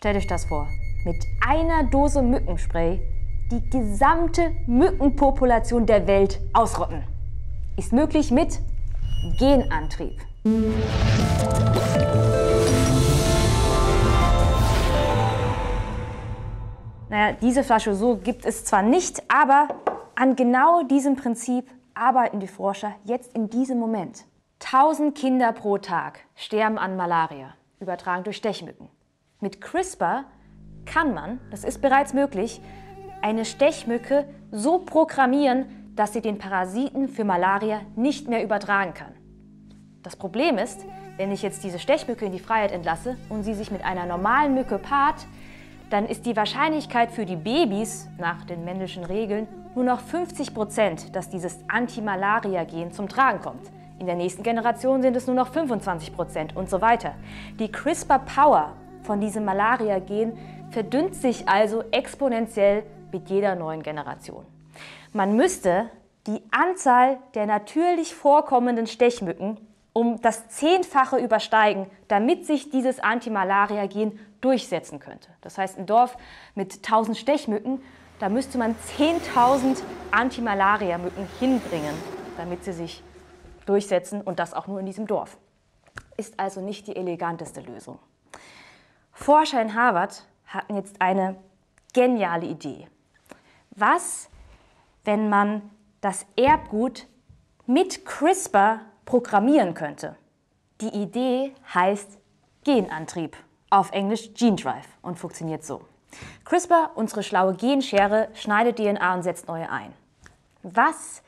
Stellt euch das vor, mit einer Dose Mückenspray die gesamte Mückenpopulation der Welt ausrotten. Ist möglich mit Genantrieb. Naja, diese Flasche so gibt es zwar nicht, aber an genau diesem Prinzip arbeiten die Forscher jetzt in diesem Moment. 1000 Kinder pro Tag sterben an Malaria, übertragen durch Stechmücken. Mit CRISPR kann man, das ist bereits möglich, eine Stechmücke so programmieren, dass sie den Parasiten für Malaria nicht mehr übertragen kann. Das Problem ist, wenn ich jetzt diese Stechmücke in die Freiheit entlasse und sie sich mit einer normalen Mücke paart, dann ist die Wahrscheinlichkeit für die Babys nach den männlichen Regeln nur noch 50%, dass dieses Anti-Malaria-Gen zum Tragen kommt. In der nächsten Generation sind es nur noch 25% und so weiter. Die CRISPR-Power von diesem Malaria-Gen verdünnt sich also exponentiell mit jeder neuen Generation. Man müsste die Anzahl der natürlich vorkommenden Stechmücken um das 10-fache übersteigen, damit sich dieses Anti-Malaria-Gen durchsetzen könnte. Das heißt, ein Dorf mit 1000 Stechmücken, da müsste man 10.000 Anti-Malaria-Mücken hinbringen, damit sie sich durchsetzen und das auch nur in diesem Dorf. Ist also nicht die eleganteste Lösung. Forscher in Harvard hatten jetzt eine geniale Idee. Was, wenn man das Erbgut mit CRISPR programmieren könnte? Die Idee heißt Genantrieb, auf Englisch Gene Drive, und funktioniert so. CRISPR, unsere schlaue Genschere, schneidet DNA und setzt neue ein. Was,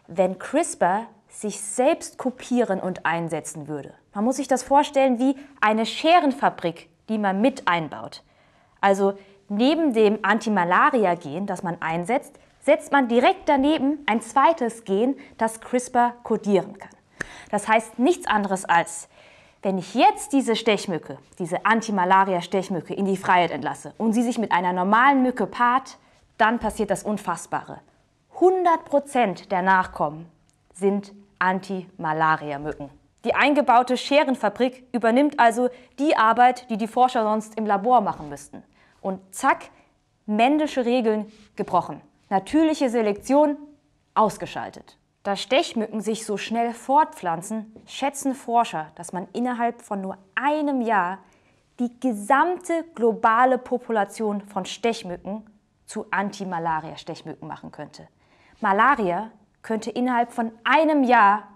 wenn CRISPR sich selbst kopieren und einsetzen würde? Man muss sich das vorstellen wie eine Scherenfabrik, die man mit einbaut. Also neben dem Anti-Malaria-Gen, das man einsetzt, setzt man direkt daneben ein zweites Gen, das CRISPR kodieren kann. Das heißt nichts anderes als, wenn ich jetzt diese Stechmücke, diese Anti-Malaria-Stechmücke in die Freiheit entlasse und sie sich mit einer normalen Mücke paart, dann passiert das Unfassbare. 100% der Nachkommen sind Anti-Malaria-Mücken. Die eingebaute Scherenfabrik übernimmt also die Arbeit, die die Forscher sonst im Labor machen müssten. Und zack, männliche Regeln gebrochen. Natürliche Selektion ausgeschaltet. Da Stechmücken sich so schnell fortpflanzen, schätzen Forscher, dass man innerhalb von nur einem Jahr die gesamte globale Population von Stechmücken zu Anti-Malaria-Stechmücken machen könnte. Malaria könnte innerhalb von einem Jahr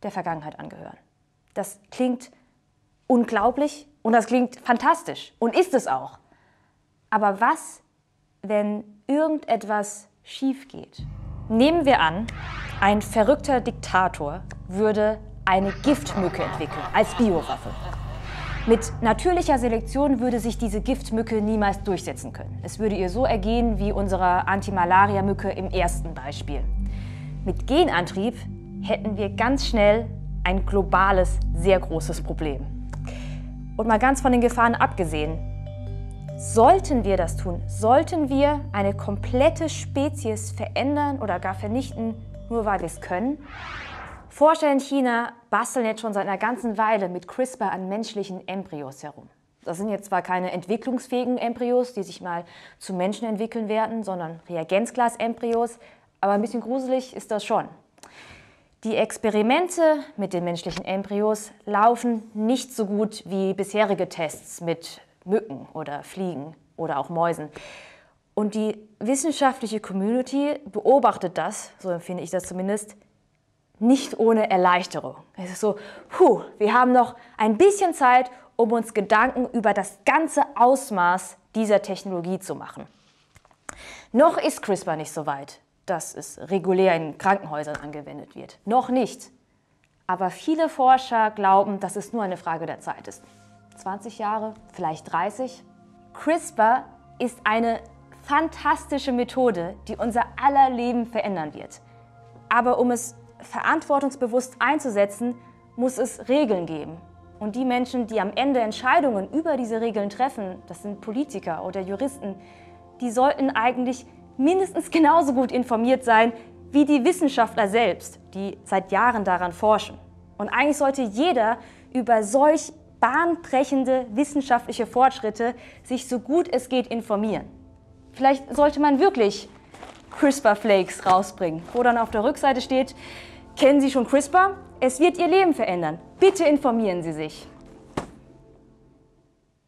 der Vergangenheit angehören. Das klingt unglaublich und das klingt fantastisch und ist es auch. Aber was, wenn irgendetwas schief geht? Nehmen wir an, ein verrückter Diktator würde eine Giftmücke entwickeln als Biowaffe. Mit natürlicher Selektion würde sich diese Giftmücke niemals durchsetzen können. Es würde ihr so ergehen wie unserer Anti-Malaria-Mücke im ersten Beispiel. Mit Genantrieb hätten wir ganz schnell ein globales, sehr großes Problem. Und mal ganz von den Gefahren abgesehen, sollten wir das tun, sollten wir eine komplette Spezies verändern oder gar vernichten, nur weil wir es können? Forscher in China basteln jetzt schon seit einer ganzen Weile mit CRISPR an menschlichen Embryos herum. Das sind jetzt zwar keine entwicklungsfähigen Embryos, die sich mal zu Menschen entwickeln werden, sondern Reagenzglas-Embryos, aber ein bisschen gruselig ist das schon. Die Experimente mit den menschlichen Embryos laufen nicht so gut wie bisherige Tests mit Mücken oder Fliegen oder auch Mäusen. Und die wissenschaftliche Community beobachtet das, so empfinde ich das zumindest, nicht ohne Erleichterung. Es ist so, wir haben noch ein bisschen Zeit, um uns Gedanken über das ganze Ausmaß dieser Technologie zu machen. Noch ist CRISPR nicht so weit, dass es regulär in Krankenhäusern angewendet wird. Noch nicht. Aber viele Forscher glauben, dass es nur eine Frage der Zeit ist. 20 Jahre, vielleicht 30. CRISPR ist eine fantastische Methode, die unser aller Leben verändern wird. Aber um es verantwortungsbewusst einzusetzen, muss es Regeln geben. Und die Menschen, die am Ende Entscheidungen über diese Regeln treffen, das sind Politiker oder Juristen, die sollten eigentlich mindestens genauso gut informiert sein wie die Wissenschaftler selbst, die seit Jahren daran forschen. Und eigentlich sollte jeder über solch bahnbrechende wissenschaftliche Fortschritte sich so gut es geht informieren. Vielleicht sollte man wirklich CRISPR-Flakes rausbringen, wo dann auf der Rückseite steht, kennen Sie schon CRISPR? Es wird Ihr Leben verändern. Bitte informieren Sie sich.